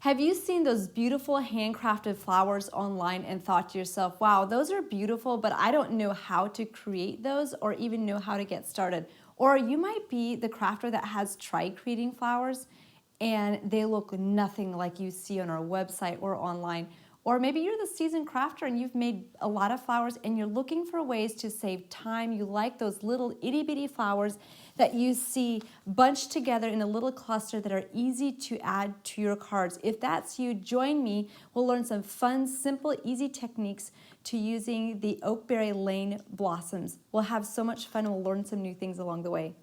Have you seen those beautiful handcrafted flowers online and thought to yourself, wow, those are beautiful, but I don't know how to create those or even know how to get started? Or you might be the crafter that has tried creating flowers and they look nothing like you see on our website or online. Or maybe you're the seasoned crafter and you've made a lot of flowers and you're looking for ways to save time. You like those little itty bitty flowers that you see bunched together in a little cluster that are easy to add to your cards. If that's you, join me. We'll learn some fun, simple, easy techniques to using the Oakberry Lane blossoms. We'll have so much fun and we'll learn some new things along the way.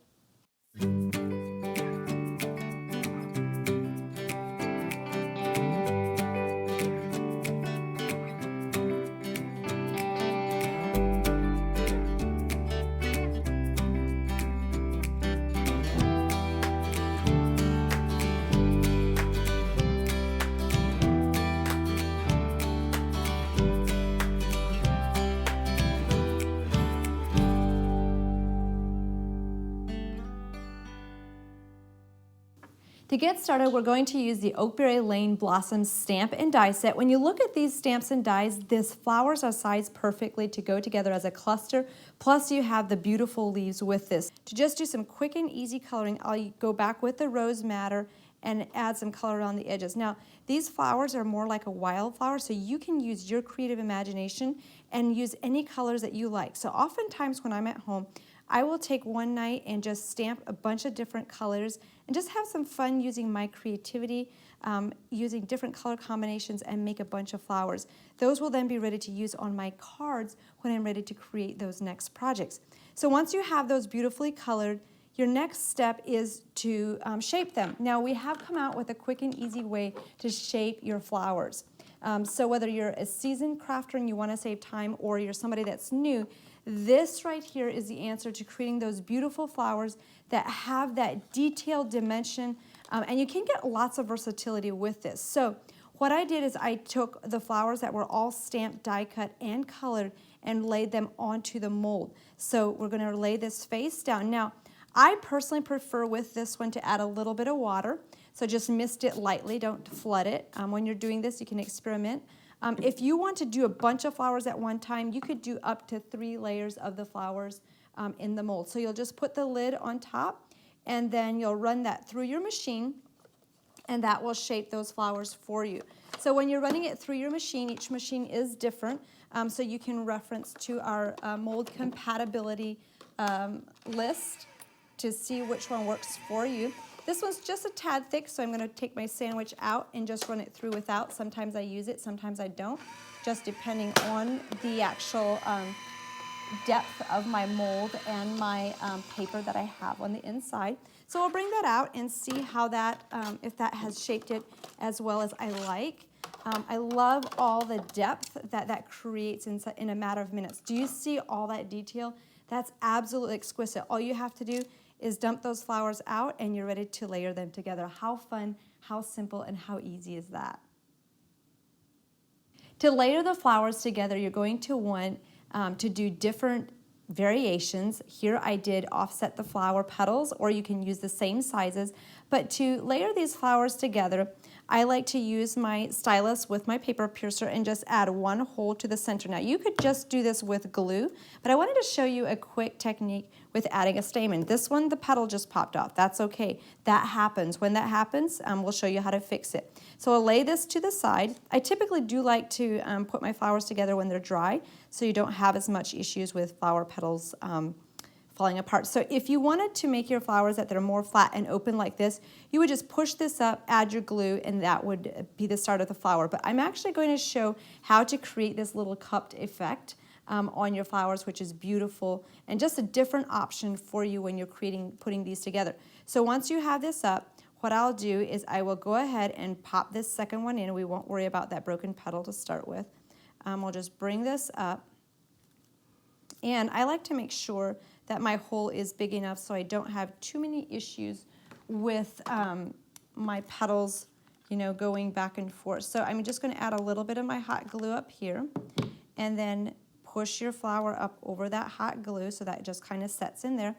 To get started, we're going to use the Oakberry Lane Blossoms stamp and die set. When you look at these stamps and dies, these flowers are sized perfectly to go together as a cluster, plus you have the beautiful leaves with this. To just do some quick and easy coloring, I'll go back with the rose madder and add some color around the edges. Now, these flowers are more like a wildflower, so you can use your creative imagination and use any colors that you like. So oftentimes when I'm at home, I will take one night and just stamp a bunch of different colors and just have some fun using my creativity, using different color combinations and make a bunch of flowers. Those will then be ready to use on my cards when I'm ready to create those next projects. So once you have those beautifully colored, your next step is to shape them. Now we have come out with a quick and easy way to shape your flowers. So whether you're a seasoned crafter and you want to save time or you're somebody that's new, this right here is the answer to creating those beautiful flowers that have that detailed dimension, and you can get lots of versatility with this. So what I did is I took the flowers that were all stamped, die cut, and colored and laid them onto the mold. So we're going to lay this face down. Now, I personally prefer with this one to add a little bit of water, so just mist it lightly, don't flood it. When you're doing this, you can experiment. If you want to do a bunch of flowers at one time, you could do up to 3 layers of the flowers in the mold. So you'll just put the lid on top and then you'll run that through your machine and that will shape those flowers for you. So when you're running it through your machine, each machine is different, so you can reference to our mold compatibility list to see which one works for you. This one's just a tad thick, so I'm going to take my sandwich out and just run it through without. Sometimes I use it, sometimes I don't, just depending on the actual depth of my mold and my paper that I have on the inside. So I'll bring that out and see how that, if that has shaped it as well as I like. I love all the depth that that creates in a matter of minutes. Do you see all that detail? That's absolutely exquisite. All you have to do is dump those flowers out and you're ready to layer them together. How fun, how simple, and how easy is that? To layer the flowers together, you're going to want to do different variations. Here I did offset the flower petals, or you can use the same sizes. But to layer these flowers together, I like to use my stylus with my paper piercer and just add one hole to the center. Now you could just do this with glue, but I wanted to show you a quick technique with adding a stamen. This one, the petal just popped off. That's okay. That happens. When that happens, we'll show you how to fix it. So I'll lay this to the side. I typically do like to put my flowers together when they're dry, so you don't have as much issues with flower petals falling apart. So if you wanted to make your flowers that they're more flat and open like this, you would just push this up, add your glue, and that would be the start of the flower. But I'm actually going to show how to create this little cupped effect on your flowers, which is beautiful and just a different option for you when you're putting these together. So once you have this up, what I'll do is I will go ahead and pop this second one in. We won't worry about that broken petal to start with. We'll just bring this up. And I like to make sure that my hole is big enough so I don't have too many issues with my petals, you know, going back and forth. So I'm just going to add a little bit of my hot glue up here and then push your flower up over that hot glue so that it just kind of sets in there.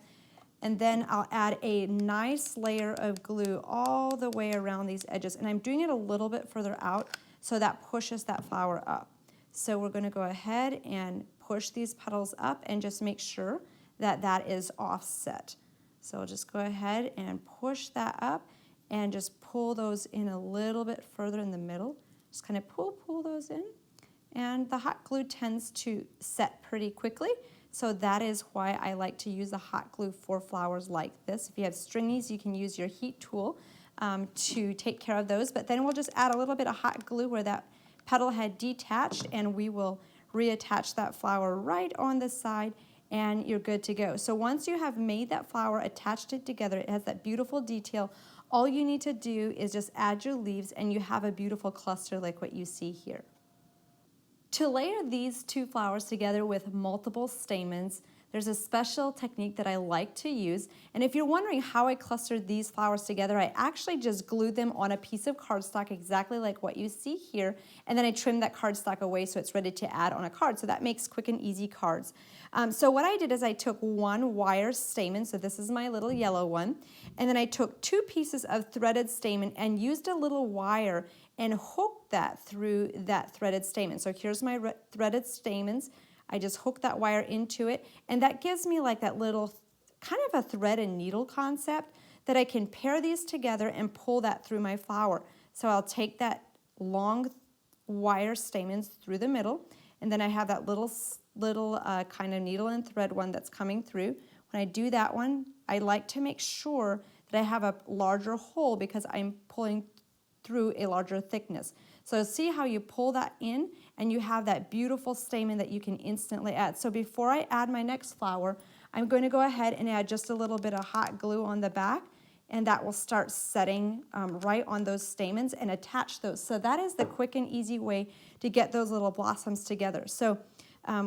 And then I'll add a nice layer of glue all the way around these edges. And I'm doing it a little bit further out so that pushes that flower up. So we're gonna go ahead and push these petals up and just make sure that that is offset. So I'll just go ahead and push that up and just pull those in a little bit further in the middle. Just kind of pull those in. And the hot glue tends to set pretty quickly. So that is why I like to use the hot glue for flowers like this. If you have stringies, you can use your heat tool to take care of those. But then we'll just add a little bit of hot glue where that petal had detached, and we will reattach that flower right on the side, and you're good to go. So once you have made that flower, attached it together, it has that beautiful detail. All you need to do is just add your leaves, and you have a beautiful cluster like what you see here. To layer these two flowers together with multiple stamens, there's a special technique that I like to use. And if you're wondering how I clustered these flowers together, I actually just glued them on a piece of cardstock exactly like what you see here. And then I trimmed that cardstock away so it's ready to add on a card. So that makes quick and easy cards. So what I did is I took one wire stamen, so this is my little yellow one, and then I took 2 pieces of threaded stamen and used a little wire and hooked that through that threaded stamen. So here's my threaded stamens. I just hook that wire into it, and that gives me like that little kind of a thread and needle concept that I can pair these together and pull that through my flower. So I'll take that long wire stamens through the middle, and then I have that little kind of needle and thread one that's coming through. When I do that one, I like to make sure that I have a larger hole because I'm pulling through a larger thickness. So see how you pull that in and you have that beautiful stamen that you can instantly add. So before I add my next flower, I'm going to go ahead and add just a little bit of hot glue on the back, and that will start setting right on those stamens and attach those. So that is the quick and easy way to get those little blossoms together. So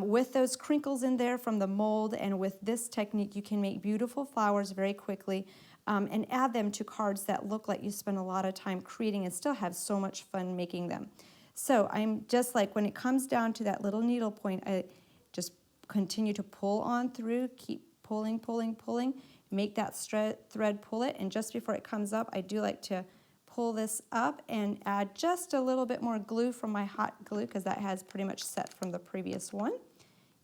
with those crinkles in there from the mold and with this technique, you can make beautiful flowers very quickly and add them to cards that look like you spend a lot of time creating and still have so much fun making them. So I'm just like, when it comes down to that little needle point, I just continue to pull on through, keep pulling, make that thread pull it, and just before it comes up, I do like to pull this up and add just a little bit more glue from my hot glue because that has pretty much set from the previous one.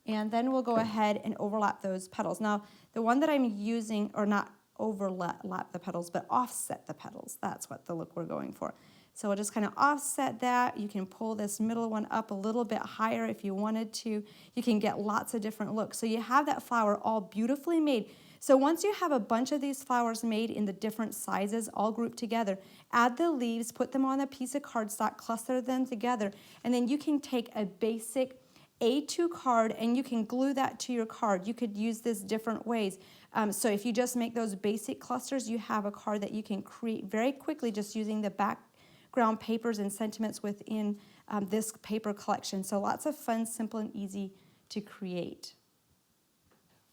And then we'll go ahead and overlap those petals. Now, the one that I'm using, or not overlap the petals, but offset the petals. That's what the look we're going for. So we'll just kind of offset that. You can pull this middle one up a little bit higher if you wanted to. You can get lots of different looks. So you have that flower all beautifully made. So once you have a bunch of these flowers made in the different sizes all grouped together, add the leaves, put them on a piece of cardstock, cluster them together, and then you can take a basic A2 card and you can glue that to your card. You could use this different ways. So if you just make those basic clusters, you have a card that you can create very quickly just using the background papers and sentiments within this paper collection. So lots of fun, simple, and easy to create.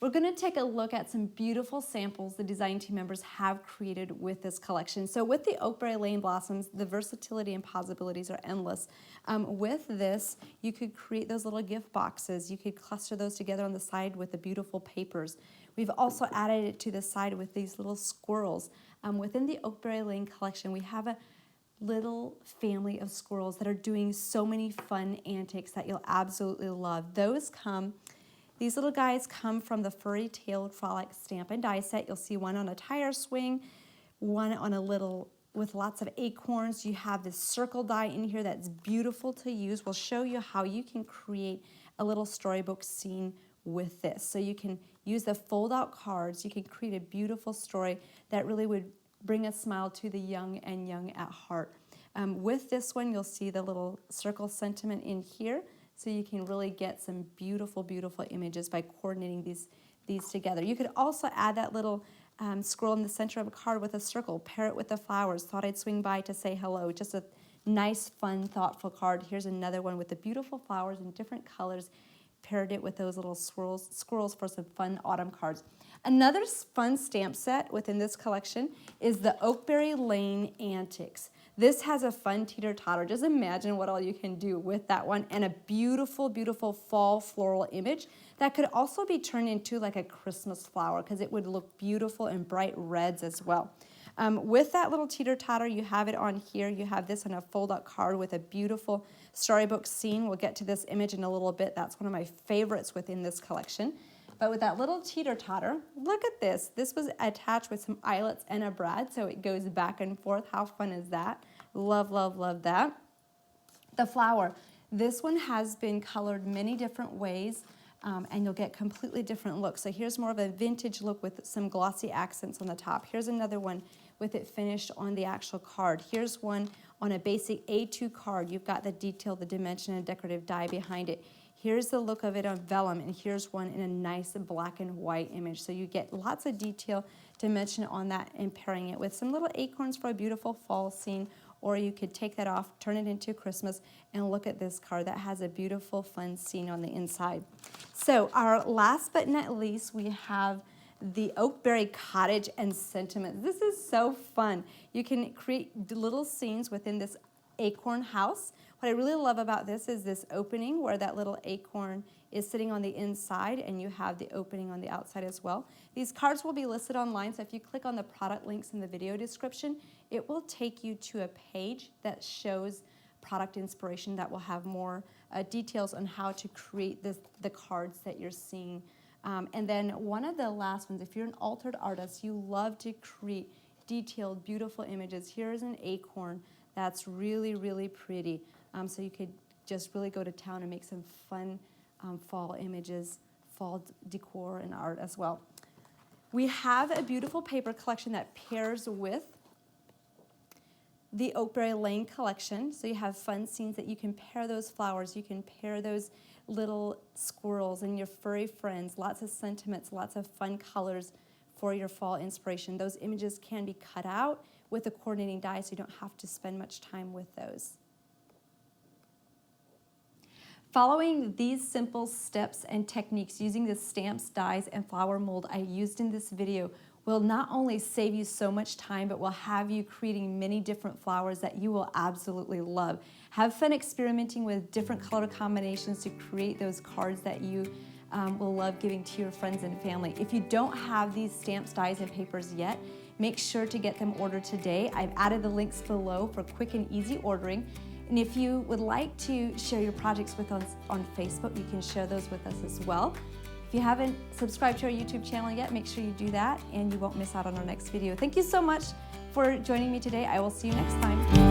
We're going to take a look at some beautiful samples the design team members have created with this collection. So with the Oakberry Lane blossoms, the versatility and possibilities are endless. With this, you could create those little gift boxes. You could cluster those together on the side with the beautiful papers. We've also added it to the side with these little squirrels. Within the Oakberry Lane collection, we have a little family of squirrels that are doing so many fun antics that you'll absolutely love. These little guys come from the furry-tailed frolic stamp and die set. You'll see one on a tire swing, one on a little with lots of acorns. You have this circle die in here that's beautiful to use. We'll show you how you can create a little storybook scene with this. So you can use the fold-out cards. You can create a beautiful story that really would bring a smile to the young and young at heart. With this one, you'll see the little circle sentiment in here. So you can really get some beautiful, beautiful images by coordinating these together. You could also add that little squirrel in the center of a card with a circle, pair it with the flowers. Thought I'd swing by to say hello. Just a nice, fun, thoughtful card. Here's another one with the beautiful flowers in different colors. Paired it with those little squirrels for some fun autumn cards. Another fun stamp set within this collection is the Oakberry Lane Antics. This has a fun teeter-totter. Just imagine what all you can do with that one, and a beautiful, beautiful fall floral image that could also be turned into like a Christmas flower because it would look beautiful in bright reds as well. With that little teeter-totter, you have it on here. You have this on a fold-out card with a beautiful storybook scene. We'll get to this image in a little bit. That's one of my favorites within this collection. But with that little teeter-totter, look at this. This was attached with some eyelets and a brad, so it goes back and forth. How fun is that? Love, love, love that. The flower. This one has been colored many different ways, and you'll get completely different looks. So here's more of a vintage look with some glossy accents on the top. Here's another one with it finished on the actual card. Here's one on a basic A2 card. You've got the detail, the dimension, and decorative die behind it. Here's the look of it on vellum, and here's one in a nice black and white image. So you get lots of detail, dimension on that, and pairing it with some little acorns for a beautiful fall scene, or you could take that off, turn it into Christmas, and look at this card that has a beautiful, fun scene on the inside. So our last but not least, we have the Oakberry Cottage and Sentiments. This is so fun. You can create little scenes within this acorn house. What I really love about this is this opening where that little acorn is sitting on the inside, and you have the opening on the outside as well. These cards will be listed online, so if you click on the product links in the video description, it will take you to a page that shows product inspiration that will have more details on how to create the cards that you're seeing. And then one of the last ones, if you're an altered artist, you love to create detailed, beautiful images. Here's an acorn that's really, really pretty. So you could just really go to town and make some fun fall images, fall decor and art as well. We have a beautiful paper collection that pairs with the Oakberry Lane Collection. So you have fun scenes that you can pair those flowers, you can pair those little squirrels and your furry friends, lots of sentiments, lots of fun colors for your fall inspiration. Those images can be cut out with a coordinating die, so you don't have to spend much time with those. Following these simple steps and techniques using the stamps, dies, and flower mold I used in this video will not only save you so much time, but will have you creating many different flowers that you will absolutely love. Have fun experimenting with different color combinations to create those cards that you will love giving to your friends and family. If you don't have these stamps, dies, and papers yet, make sure to get them ordered today. I've added the links below for quick and easy ordering. And if you would like to share your projects with us on Facebook, you can share those with us as well. If you haven't subscribed to our YouTube channel yet, make sure you do that and you won't miss out on our next video. Thank you so much for joining me today. I will see you next time.